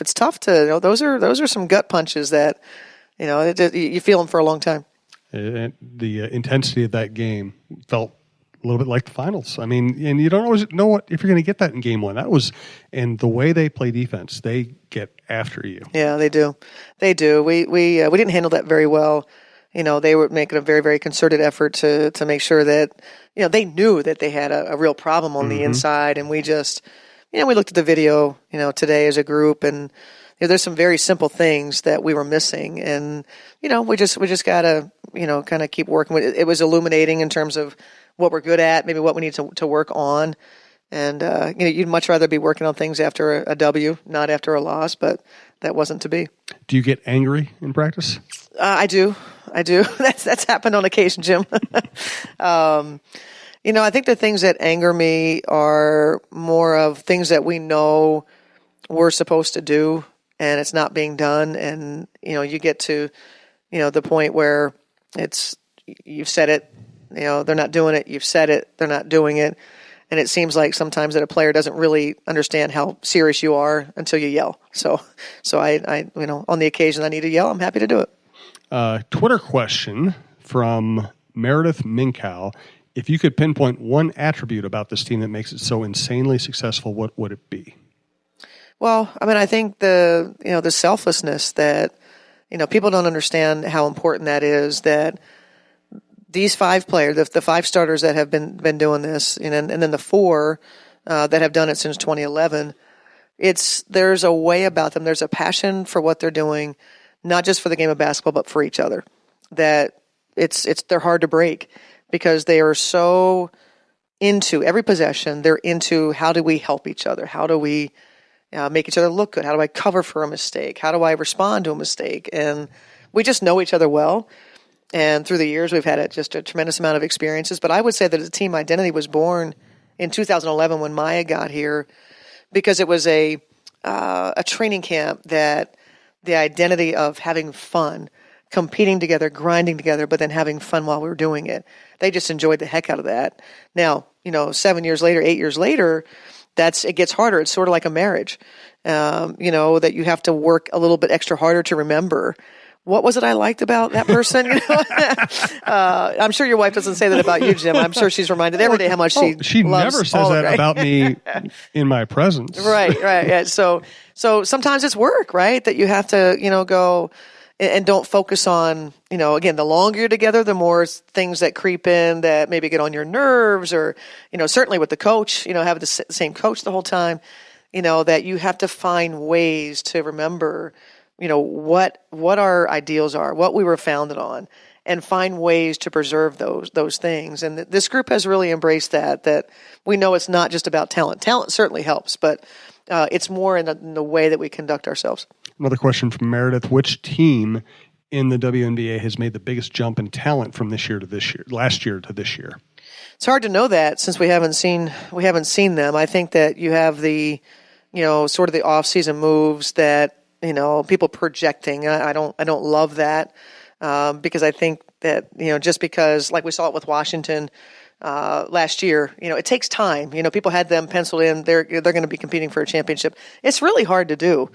tough. It's tough to, those are some gut punches that, you feel them for a long time. And the intensity of that game felt a little bit like the finals. I mean, and you don't always know if you're going to get that in game one. And the way they play defense, they get after you. Yeah, they do. They do. We didn't handle that very well. They were making a very, very concerted effort to make sure that, they knew that they had a real problem on the inside. And we just, we looked at the video, today as a group, and there's some very simple things that we were missing. And, we just got to, kind of keep working with it. It was illuminating in terms of what we're good at, maybe what we need to work on. And, you'd much rather be working on things after a W, not after a loss, but that wasn't to be. Do you get angry in practice? I do. That's happened on occasion, Jim. I think the things that anger me are more of things that we know we're supposed to do and it's not being done. And, you get to, the point where you've said it, they're not doing it. You've said it, they're not doing it. And it seems like sometimes that a player doesn't really understand how serious you are until you yell. So I on the occasion I need to yell, I'm happy to do it. Twitter question from Meredith Minkow. If you could pinpoint one attribute about this team that makes it so insanely successful, what would it be? Well, I think the selflessness that, people don't understand how important that is, that these 5 players, the 5 starters that have been doing this, and then the 4 that have done it since 2011, there's a way about them. There's a passion for what they're doing, not just for the game of basketball, but for each other. That they're hard to break because they are so into every possession. They're into how do we help each other? How do we make each other look good? How do I cover for a mistake? How do I respond to a mistake? And we just know each other well. And through the years, we've had just a tremendous amount of experiences. But I would say that the team identity was born in 2011 when Maya got here, because it was a training camp that the identity of having fun, competing together, grinding together, but then having fun while we were doing it. They just enjoyed the heck out of that. Now, 7 years later, 8 years later, it gets harder. It's sort of like a marriage, that you have to work a little bit extra harder to remember. What was it I liked about that person? I'm sure your wife doesn't say that about you, Jim. I'm sure she's reminded every day how much she loves never says that about me in my presence. Right. Yeah. So sometimes it's work, right? That you have to, go and don't focus on, again, the longer you're together, the more things that creep in that maybe get on your nerves, or, certainly with the coach, have the same coach the whole time, that you have to find ways to remember what our ideals are, what we were founded on, and find ways to preserve those things. And this group has really embraced that we know it's not just about talent. Talent certainly helps, but it's more in the way that we conduct ourselves. Another question from Meredith: which team in the WNBA has made the biggest jump in talent from last year to this year? It's hard to know that since we haven't seen them. I think that you have the sort of the off-season moves that people projecting. I don't love that because I think that just because, like we saw it with Washington last year, it takes time. People had them penciled in. They're going to be competing for a championship. It's really hard to do.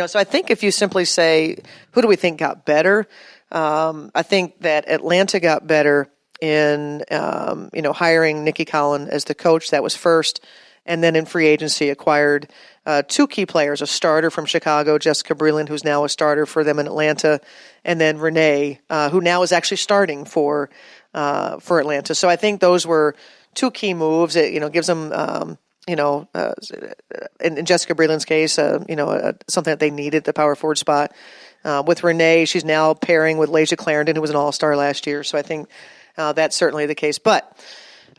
So I think if you simply say, who do we think got better? I think that Atlanta got better in hiring Nikki Collin as the coach. That was first. And then in free agency acquired 2 key players, a starter from Chicago, Jessica Breland, who's now a starter for them in Atlanta, and then Renee, who now is actually starting for Atlanta. So I think those were 2 key moves. It gives them in Jessica Breland's case, something that they needed, the power forward spot. With Renee, she's now pairing with Lasia Clarendon, who was an all-star last year. So I think that's certainly the case. But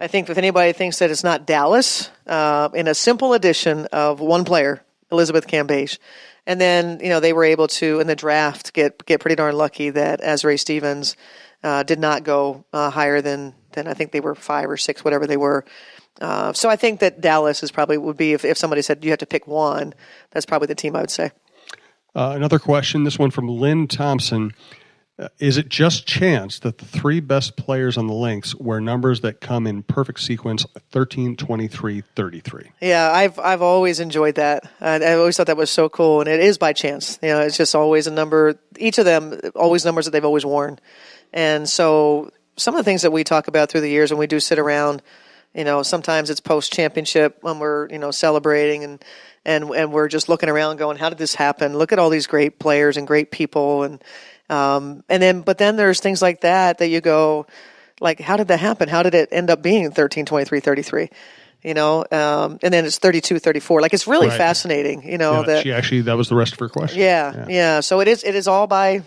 I think if anybody thinks that it's not Dallas, in a simple addition of one player, Elizabeth Cambage, and then they were able to in the draft get pretty darn lucky that Azrae Stevens did not go higher than I think they were 5 or 6, whatever they were. So I think that Dallas would be if somebody said you have to pick one, that's probably the team I would say. Another question, this one from Lynn Thompson. Is it just chance that the three best players on the Lynx wear numbers that come in perfect sequence, 13, 23, 33? Yeah, I've always enjoyed that. I always thought that was so cool, and it is by chance. It's just always a number. Each of them, always numbers that they've always worn. And so some of the things that we talk about through the years when we do sit around, sometimes it's post-championship when we're, celebrating and we're just looking around going, how did this happen? Look at all these great players and great people. But then there's things like that you go, like, how did that happen? How did it end up being 13, 23, 33? And then it's 32, 34. Like, it's really fascinating, that was the rest of her question. Yeah. So it is all by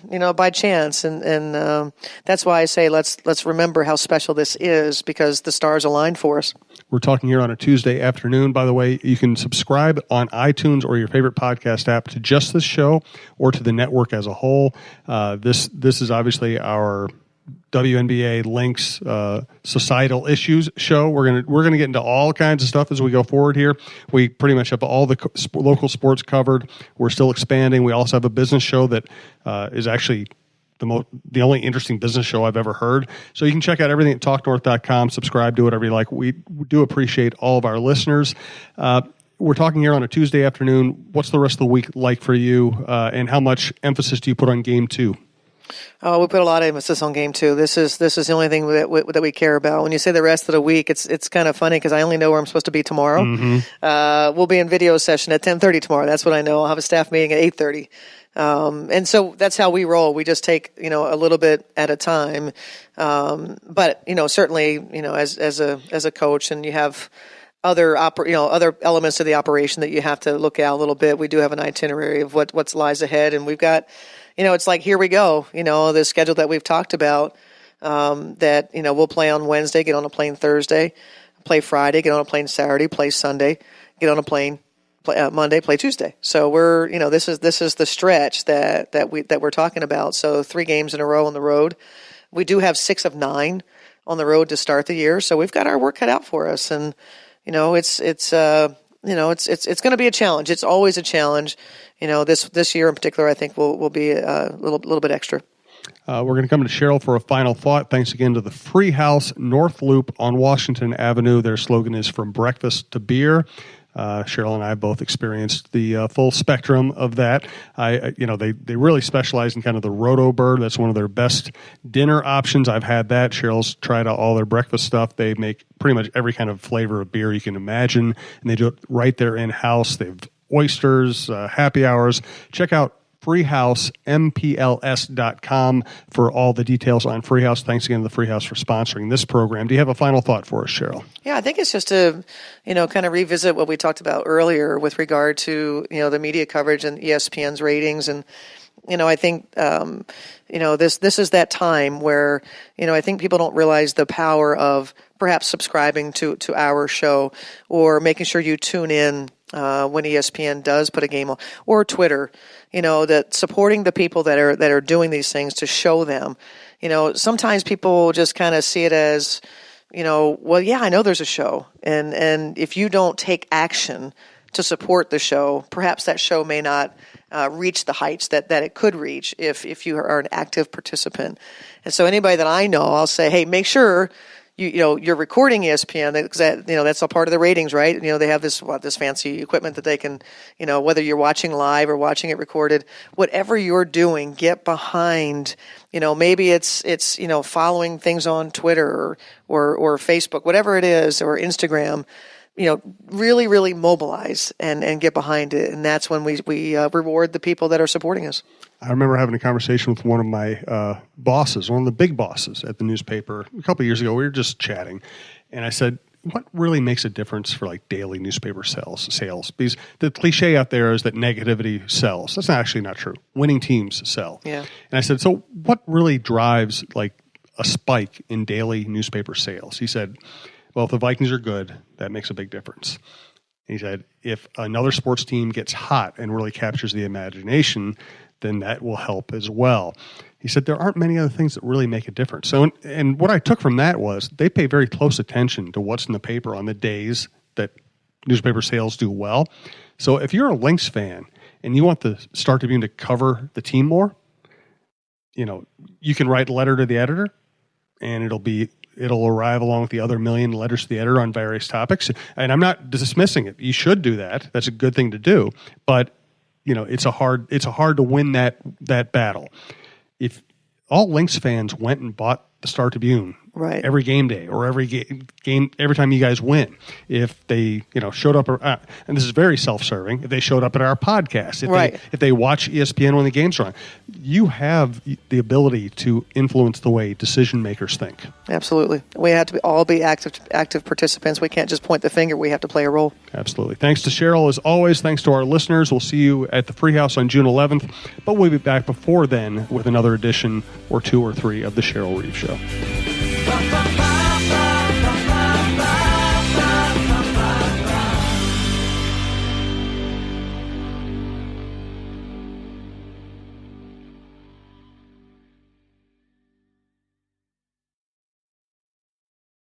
chance. And that's why I say, let's remember how special this is, because the stars aligned for us. We're talking here on a Tuesday afternoon. By the way, you can subscribe on iTunes or your favorite podcast app to just this show or to the network as a whole. This is obviously our WNBA Lynx societal issues show. We're gonna get into all kinds of stuff as we go forward here. We pretty much have all the local sports covered. We're still expanding. We also have a business show that is actually the only interesting business show I've ever heard. So you can check out everything at talknorth.com, subscribe, do whatever you like. We do appreciate all of our listeners. We're talking here on a Tuesday afternoon. What's the rest of the week like for you, and how much emphasis do you put on Game 2? Oh, we put a lot of emphasis on Game 2. This is the only thing that we care about. When you say the rest of the week, it's kind of funny because I only know where I'm supposed to be tomorrow. Mm-hmm. We'll be in video session at 10:30 tomorrow. That's what I know. I'll have a staff meeting at 8:30. And so that's how we roll. We just take, a little bit at a time. But, certainly, as a coach, and you have other other elements of the operation that you have to look at a little bit. We do have an itinerary of what lies ahead, and we've got, it's like, here we go, the schedule that we've talked about, that, we'll play on Wednesday, get on a plane Thursday, play Friday, get on a plane Saturday, play Sunday, get on a plane Monday, play Tuesday. So we're, this is the stretch that we're talking about. So 3 games in a row on the road. We do have 6 of 9 on the road to start the year. So we've got our work cut out for us. And, it's going to be a challenge. It's always a challenge. This year in particular, I think will be a little bit extra. We're going to come to Cheryl for a final thought. Thanks again to the Free House North Loop on Washington Avenue. Their slogan is "From Breakfast to Beer." Cheryl and I have both experienced the full spectrum of that. They really specialize in kind of the Roto Bird. That's one of their best dinner options. I've had that. Cheryl's tried out all their breakfast stuff. They make pretty much every kind of flavor of beer you can imagine, and they do it right there in-house. They have oysters, happy hours. Check out freehousempls.com for all the details on Free House. Thanks again to the Free House for sponsoring this program. Do you have a final thought for us, Cheryl? Yeah, I think it's just to, kind of revisit what we talked about earlier with regard to, the media coverage and ESPN's ratings. And, I think, this is that time where, I think people don't realize the power of perhaps subscribing to our show or making sure you tune in when ESPN does put a game on, or Twitter, that supporting the people that are doing these things to show them. Sometimes people just kind of see it as, well, yeah, I know there's a show, and if you don't take action to support the show, perhaps that show may not reach the heights that it could reach if you are an active participant. And so anybody that I know, I'll say, hey, make sure you're recording ESPN, because that's a part of the ratings, right? They have this fancy equipment that they can, whether you're watching live or watching it recorded, whatever you're doing, get behind. Maybe it's following things on Twitter or Facebook, whatever it is, or Instagram. Really, really mobilize and get behind it, and that's when we reward the people that are supporting us. I remember having a conversation with one of my bosses, one of the big bosses at the newspaper a couple of years ago. We were just chatting, and I said, what really makes a difference for like daily newspaper sales? Because the cliche out there is that negativity sells. That's actually not true. Winning teams sell. Yeah. And I said, so what really drives like a spike in daily newspaper sales? He said, well, if the Vikings are good, that makes a big difference. He said, if another sports team gets hot and really captures the imagination, then that will help as well. He said there aren't many other things that really make a difference. So, and what I took from that was they pay very close attention to what's in the paper on the days that newspaper sales do well. So if you're a Lynx fan and you want the Star Tribune to cover the team more, you can write a letter to the editor, and it'll arrive along with the other million letters to the editor on various topics. And I'm not dismissing it. You should do that. That's a good thing to do. But it's hard to win that battle. If all Lynx fans went and bought the Star Tribune right. every game day or every game every time you guys win, if they showed up, and this is very self-serving, if they showed up at our podcast, if they watch ESPN when the games are on, you have the ability to influence the way decision makers think. Absolutely. We have to all be active participants. We can't just point the finger. We have to play a role. Absolutely. Thanks to Cheryl, as always. Thanks to our listeners. We'll see you at the Free House on June 11th, but we'll be back before then with another edition or 2 or 3 of the Cheryl Reeve Show.